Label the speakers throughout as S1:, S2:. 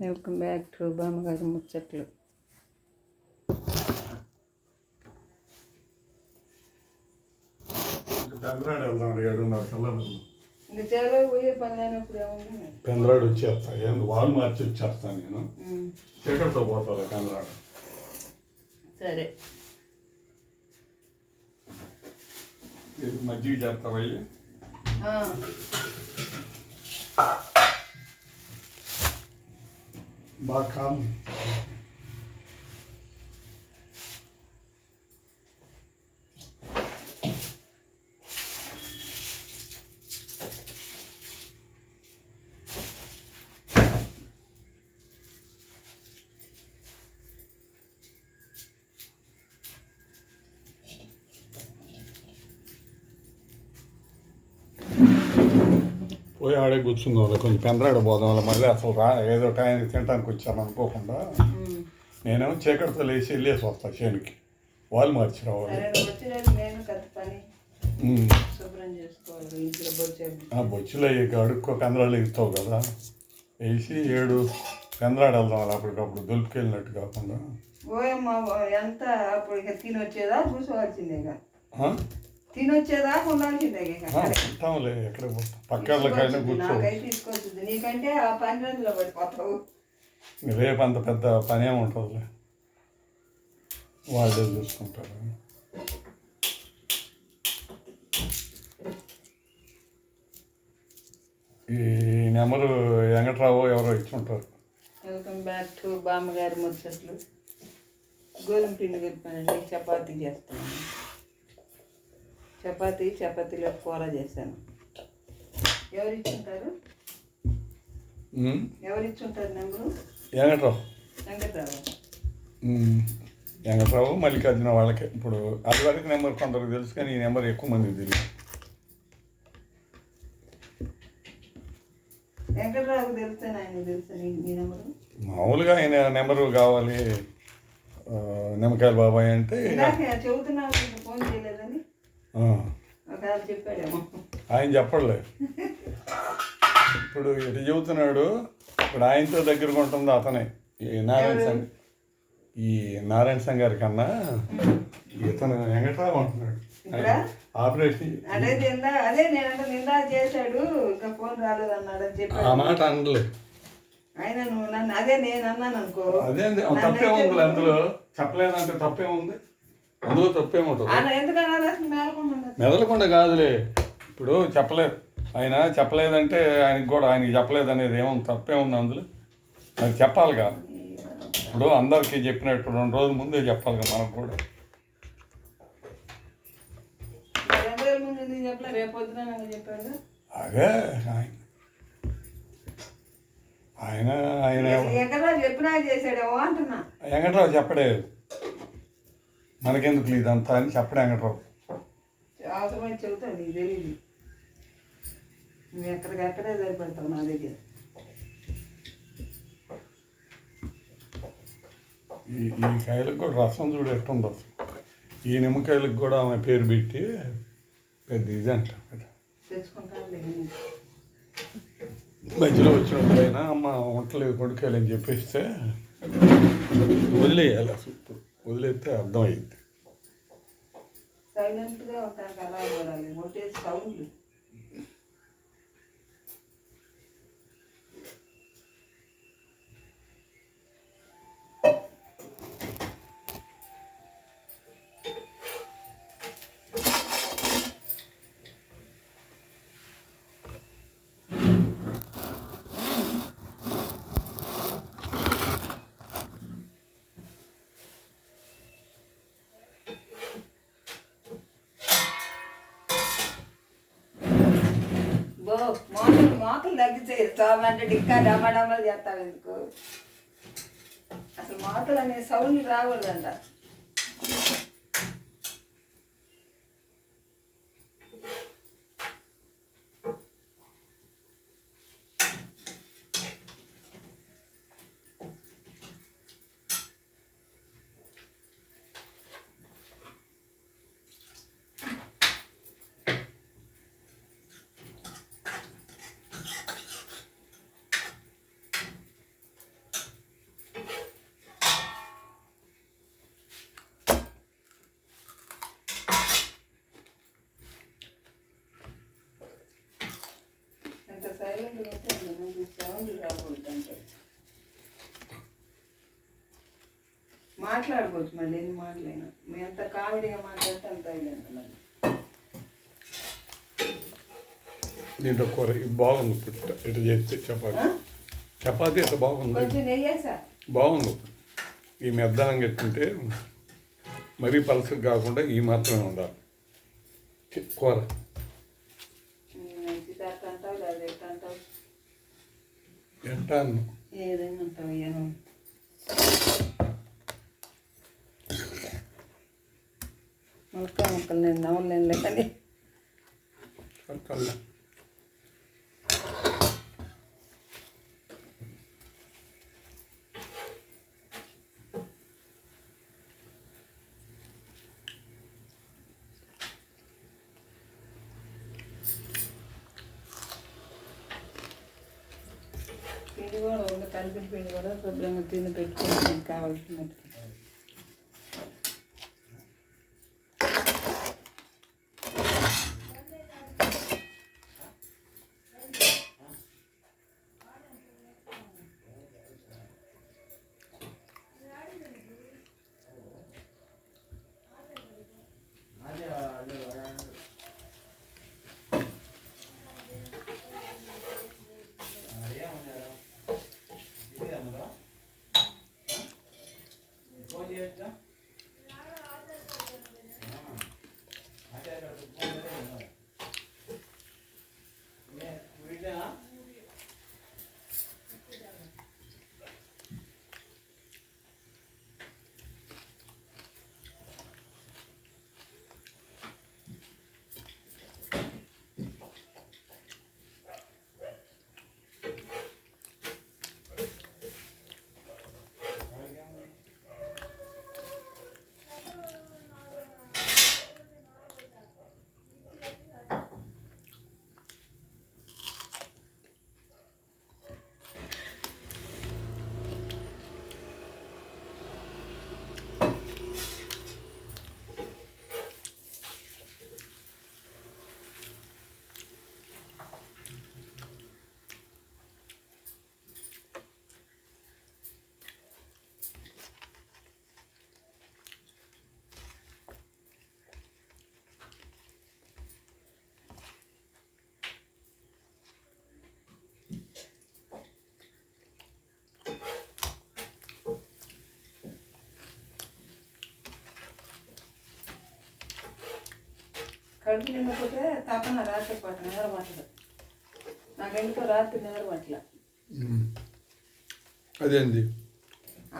S1: Welcome back to బామ్మగారి ముచ్చట్లు.
S2: పెందరాడు వచ్చేస్తా వాళ్ళు మార్చి వచ్చేస్తాను నేను చీకటితో పోతా పెందరాడు.
S1: సరే
S2: మజ్జిగ చేస్తావా? బాగా కాదు. పోయి ఆడే కూర్చుందాం, కొంచెం పెందరాడు పోదాం వల్ల మళ్ళీ అసలు ఏదో టైంకి తినడానికి వచ్చాను అనుకోకుండా. నేనేమో చీకటితో లేచి వెళ్ళేసి వస్తా చేనికి, వాళ్ళు మార్చి రావాలి. బొచ్చులో అడుక్కో పెందరాళ్ళు ఇస్తావు కదా, వేసి 7 పెందరాడు వెళ్దాం అలా అప్పటికప్పుడు దొలిపికెళ్ళినట్టు కాకుండా.
S1: ఎంత అప్పుడు ఇక తినొచ్చేదా కూర్చోవాల్సిందేగా, తినొచ్చేదా ఉండాల్సిందే.
S2: ఉంటాంలే ఎక్కడ పక్కన కూర్చో.
S1: నీకంటే ఆ 12 పడిపోతావు.
S2: రేపు అంత పెద్ద పని ఏముంటుందిలే, వాళ్ళే చూసుకుంటారు. ఈ నెంబరు వెంకట్రావు ఎవరో ఇచ్చుంటారు.
S1: వెల్కమ్ బ్యాక్ టు బామ్మగారి ముచ్చట్లు. గోధుమ పిండి కలిపానండి, చపాతీ చేస్తాను. చపాతీలో కూర చేశాను. ఎవరిచ్చుంటారు నెంబరు?
S2: వెంకట్రావు మల్లికార్జున వాళ్ళకే. ఇప్పుడు అది వరకు నెంబర్ కొందరికి తెలుసు, కానీ ఈ నెంబర్ ఎక్కువ మందికి తెలియదు.
S1: వెంకట్రావుకి తెలుస్తాను, ఆయన తెలుసు ఈ నెంబరు.
S2: మామూలుగా ఆయన నెంబరు కావాలి నిమ్మకాయల బాబాయ్ అంటే
S1: చెబుతున్నా, ఫోన్ చేయలేదని చెప్పాడేమో.
S2: ఆయన చెప్పలే, ఇప్పుడు ఎటు చెబుతున్నాడు. ఇప్పుడు ఆయనతో దగ్గరగా ఉంటుంది అతనే, ఈ నారాయణ సంఘ్ గారి కన్నా ఇతను వెంకట్రావు అంటున్నాడు. ఆపరేషన్
S1: అదే నేను నిందా చేశాడు, ఇంకా ఫోన్ రాలేదు అన్నాడు అని చెప్పి
S2: ఆ మాట అనలేదు
S1: ఆయన. నువ్వు నన్ను అదే నేను అన్నాను అనుకో,
S2: అదే తప్పేముంది అందులో, చెప్పలేదంటే తప్పేముంది అందులో, తప్పేముంటుంది. మెదలకుండా కాదులే, ఇప్పుడు చెప్పలేదు ఆయన, చెప్పలేదంటే ఆయనకి చెప్పలేదు అనేది ఏముంది, తప్పేముంది అందులో. అది చెప్పాలి కదా, ఇప్పుడు అందరికీ చెప్పినట్టు 2 రోజుల ముందే చెప్పాలి కదా మనకు కూడా. అదే ఆయన వెంకట్రావు చెప్పడే, మనకెందుకు ఇదంతా అని చెప్పడే వెంకట్రావు.
S1: అవసరమైతే చెబుతాను, నీకు తెలియదు. నువ్వు ఎక్కడికక్కడే సరిపడతావు నా దగ్గర.
S2: ఈ కాయలకు కూడా రసం చూడు ఎట్టుందో, ఈ నిమ్మకాయలకు కూడా ఆమె పేరు పెట్టి పెద్ద ఇది అంట. మధ్యలో వచ్చినప్పుడైనా అమ్మ వంటలేదు కొడుకాయలు అని చెప్పేస్తే వదిలేయాలి. అసలు ఇప్పుడు వదిలేస్తే అర్థమైంది.
S1: సైలెంట్గా ఉంటాను కదా, ఒకటే సౌండ్లు. మోతలు తగ్గితే ఇంకా డమాడమాలు చేస్తావు ఎందుకు? అసలు మోతలు అనే సౌండ్ రాకూడదంట. సౌండ్ రాకూడదు అంటే మాట్లాడుకోవచ్చు మళ్ళీ ఎన్ని మాటలైనా మీ ఎంత కామెడీగా మాట్లాడితే అంత అయ్యింది.
S2: దీంట్లో కూర ఇది బాగుంది. ఇటు చేస్తే చపాతీ ఇట్లా బాగుంది,
S1: కొంచెం నెయ్యేసా
S2: బాగుంది. ఈ మెద్దనం ఎత్తుంటే మరీ పలసగా కాకుండా ఈ మాత్రమే ఉండాలి కూర.
S1: అంటావు లేదా ఎట్లా అంటావు?
S2: ఎంటాను
S1: ఏదైనా అంటావు ఏమో. ముక్కలు నేను నవ్వలేనులే కానీ
S2: కల్లా
S1: పిండి కూడా ఉంది, కలిపిన పిండి కూడా శుభ్రంగా తిని పెట్టుకోవాలి కావాల్సినట్టు. కడుపు నిండకపోతే తపన రాత్రి పాటు నిద్ర పట్టదు. నాకెందుకో రాత్రి నిద్ర పట్టల.
S2: అదేంది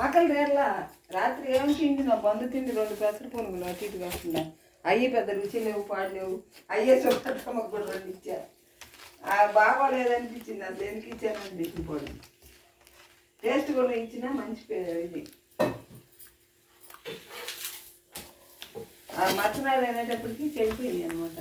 S1: ఆకలి రేర్లా రాత్రి ఏమి తిండి నా బంధు తిండి 2 పెసర పునుగులు అటు ఇటు కాకుండా అయ్యి పెద్ద రుచి లేవు పాడలేవు. అయ్యే చూడమ్మకు కూడా 2 ఇచ్చారు. బాగోలేదనిపించింది. అసలు ఎందుకు ఇచ్చానని దిక్కుపోవడం. టేస్ట్ కూడా ఇచ్చినా మంచి ఇది. ఆ మచ్చనాలు అనేటప్పటికి చెడిపోయింది అనమాట.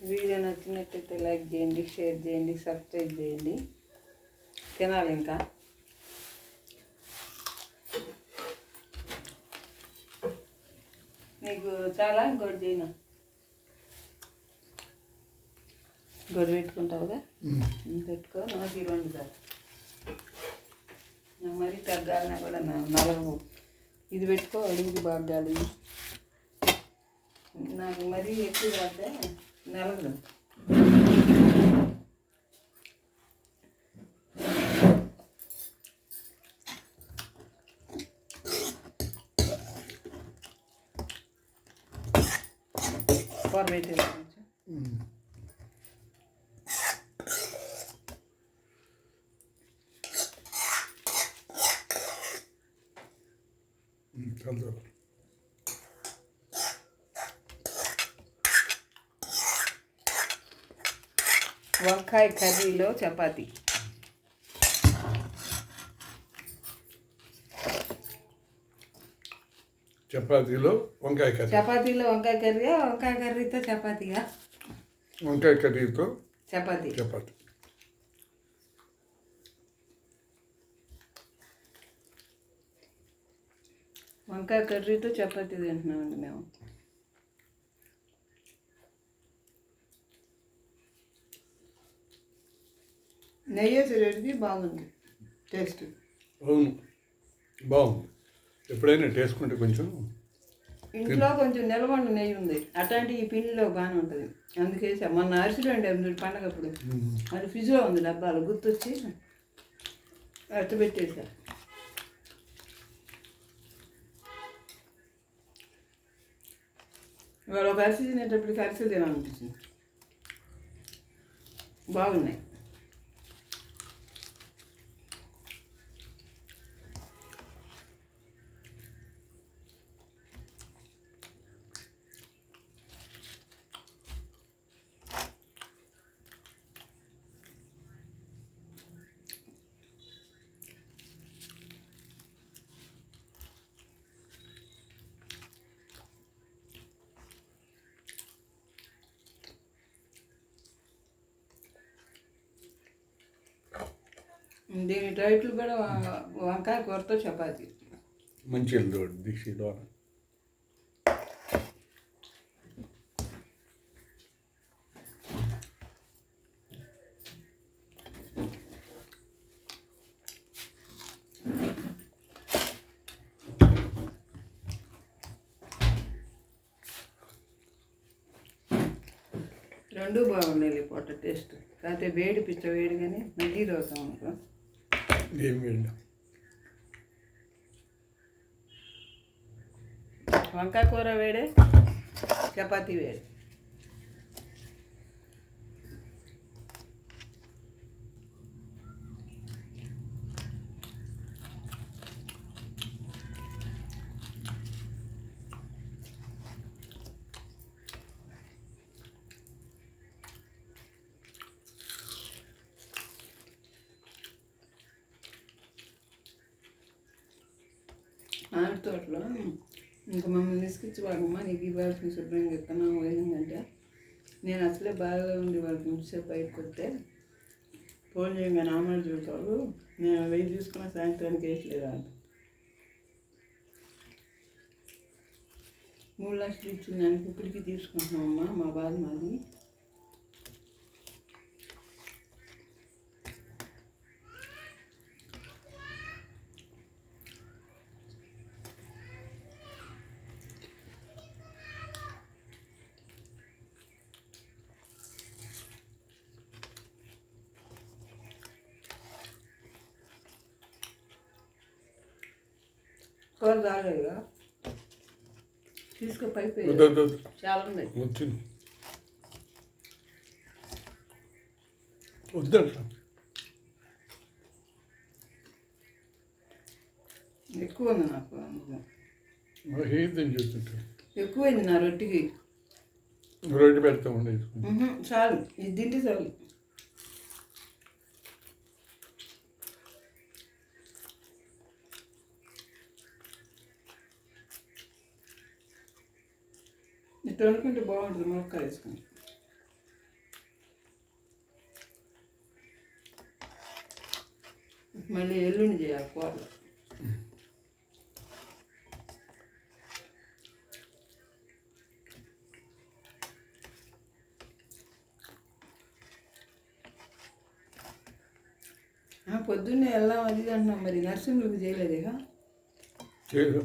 S1: వీడియో నచ్చినట్టయితే లైక్ చేయండి, షేర్ చేయండి, సబ్స్క్రైబ్ చేయండి. తినాలి ఇంకా. నీకు చాలా ఇంకోటి చేయను. గొడవ పెట్టుకుంటావుగా, పెట్టుకో. నాకు 2 సార్ నాకు మరీ తగ్గాలన్నా కూడా నలగవు. ఇది పెట్టుకో, అడుగుది బాగాలి. నాకు మరీ ఎక్కువ కాదే నలగదు. కూర పెట్టేది కొంచెం వంకాయ కర్రీలో చపాతీ.
S2: చపాతీలో వంకాయ కర్రీ.
S1: చపాతీలో వంకాయ కర్రీయా, వంకాయ కర్రీతో చపాతీగా?
S2: వంకాయ కర్రీతో
S1: చపాతీ.
S2: చపాతీ.
S1: వంకాయ కర్రీతో చపాతీ తింటున్నామండి మేము. నెయ్యి వేసేటికి బాగుంది టేస్ట్.
S2: అవును, బాగుంది. ఎప్పుడైనా టేస్ట్కుంటే కొంచెం
S1: ఇంట్లో కొంచెం నిలవండి నెయ్యి ఉంది, అట్లాంటి ఈ పిండిలో బాగానే ఉంటుంది. అందుకే మొన్న అరిసెలు అండి పండగప్పుడు అది ఫ్రిడ్జ్లో ఉంది డబ్బాలు, గుర్తొచ్చి అట్ట పెట్టేసా. ఇవాళ ఒక అరిసె తినేటప్పటికి అరిసెలు తినాలనిపించింది. బాగున్నాయి. దీని టైటిల్ కూడా వంకాయ కూరతో చపాతీ.
S2: మంచి దీక్ష ద్వారా.
S1: రెండు బాగుండాలి పొట్ట టేస్ట్. కాకపోతే వేడి పిచ్చ వేడి కానీ మళ్ళీ దోసం అనుకో
S2: ఏం వేడి.
S1: వంకాయ కూర వేడే, చపాతీ వేడి. ఆమె తోటలో ఇంకా మమ్మల్ని తీసుకొచ్చి వాళ్ళమ్మ నీకు ఇవ్వాల్సిన శుభ్రంగా ఎక్కడా పోయిందంటే నేను అసలే బాగా ఉండి వాళ్ళకి ముందుసేపు బయటకు వస్తే ఫోన్ చేయంగా నామాలు చూడతారు, నేను 1000 తీసుకున్న సాయంత్రానికి వేసలేదా అంట. 3 లక్షలు ఇచ్చిన దానికి ఇప్పటికీ తీసుకుంటున్నామమ్మా, మా బాధ మాది. కూర తాగలేదుగా, తీసుకో పైపు చాలా ఉన్నాయి.
S2: వచ్చింది వద్దంట.
S1: ఎక్కువ ఉంది నాకు,
S2: ఏదని చెప్తుంటా.
S1: ఎక్కువైంది నా రొట్టికి.
S2: రొట్టె పెడతా ఉండేది
S1: చాలు, ఇది తింటే చాలు. ఇట్లా అనుకుంటే బాగుంటుంది మునక్కాయ వేసుకుని. మళ్ళీ ఎల్లుండి చేయాలి కూరలు. పొద్దున్నే వెళ్దాం అది అంటున్నాం, మరి నర్సింగ్కి చేయలేదేగా?
S2: చేయదు.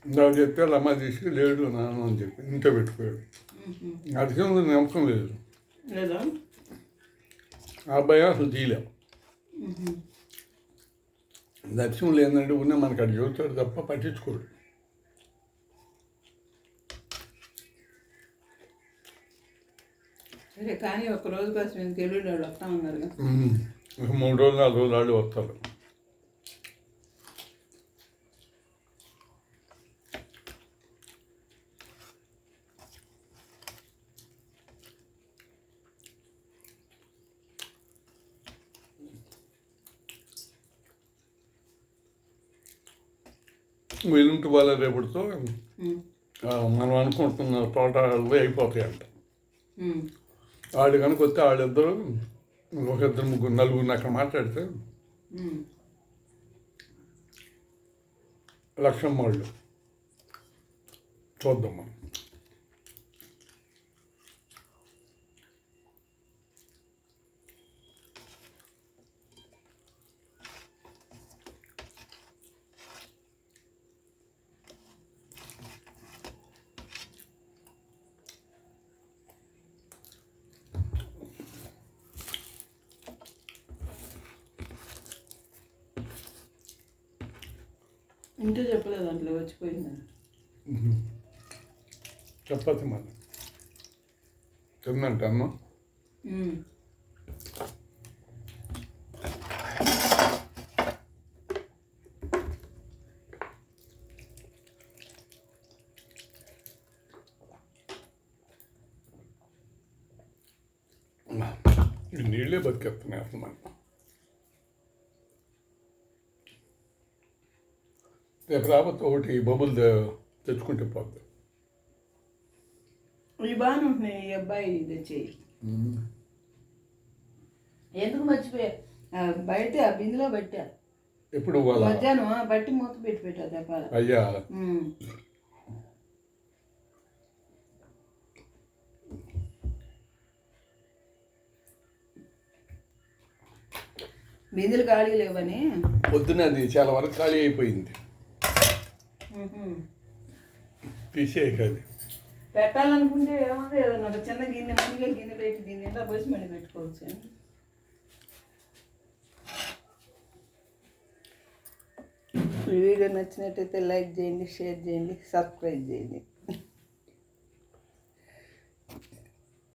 S2: నాకు చెప్తే అమ్మ తీసుకు లేడు నాన్న అని చెప్పి ఇంట్లో పెట్టుకోయాడు. అడిగిన నమ్మకం లేదు
S1: లేదా,
S2: ఆ అబ్బాయి అసలు తీయలేం. దర్శనం లేదంటే ఉన్న మనకు అది చూస్తాడు తప్ప పట్టించుకోడు.
S1: సరే కానీ ఒక రోజు కోసం ఎందుకు ఎల్లుండి వాళ్ళు వస్తా ఉన్నారుగా.
S2: 3 రోజులు 4 రోజులు వాళ్ళు వస్తారు. వీలుంటి వాళ్ళ రేపటితో మనం అనుకుంటున్న తోటలు అయిపోతాయంట. వాళ్ళు కనుక వస్తే వాళ్ళిద్దరూ ఒక 2 3 4 అక్కడ మాట్లాడితే లక్షమ్మ వాళ్ళు చూద్దాం మనం.
S1: ఇంట్లో చెప్పలేదు దాంట్లో వచ్చిపోయిందని.
S2: చపాతి మళ్ళీ తిందంట అమ్మ. ఈ నీళ్ళే బతికేస్తున్నాయి అసలు మనకు. రేపు రాబోతే ఒకటి బబుల్ తెచ్చుకుంటే పోద్ది.
S1: ఈ బాగానే ఉంటున్నాయి. ఈ అబ్బాయి తెచ్చేయి. ఎందుకు మర్చిపోయా, బయట ఆ బిందులో పెట్టా.
S2: ఎప్పుడు వాళ్ళ
S1: మధ్యాహ్నం బట్టి మూత పెట్టి పెట్టా తెప్పాలి.
S2: అయ్యా
S1: బిందులు ఖాళీ లేవని
S2: పొద్దున అది చాలా వరకు ఖాళీ అయిపోయింది. తీసేయి కాదు.
S1: పెట్టాలనుకుంటే ఏముంది, ఏదన్నా ఒక చిన్న గిన్నె మనిగా గిన్నె పెట్టి దీన్ని ఎంత పోసి మళ్ళీ పెట్టుకోవచ్చు. ఈ వీడియో నచ్చినట్టయితే లైక్ చేయండి, షేర్ చేయండి, సబ్స్క్రైబ్ చేయండి.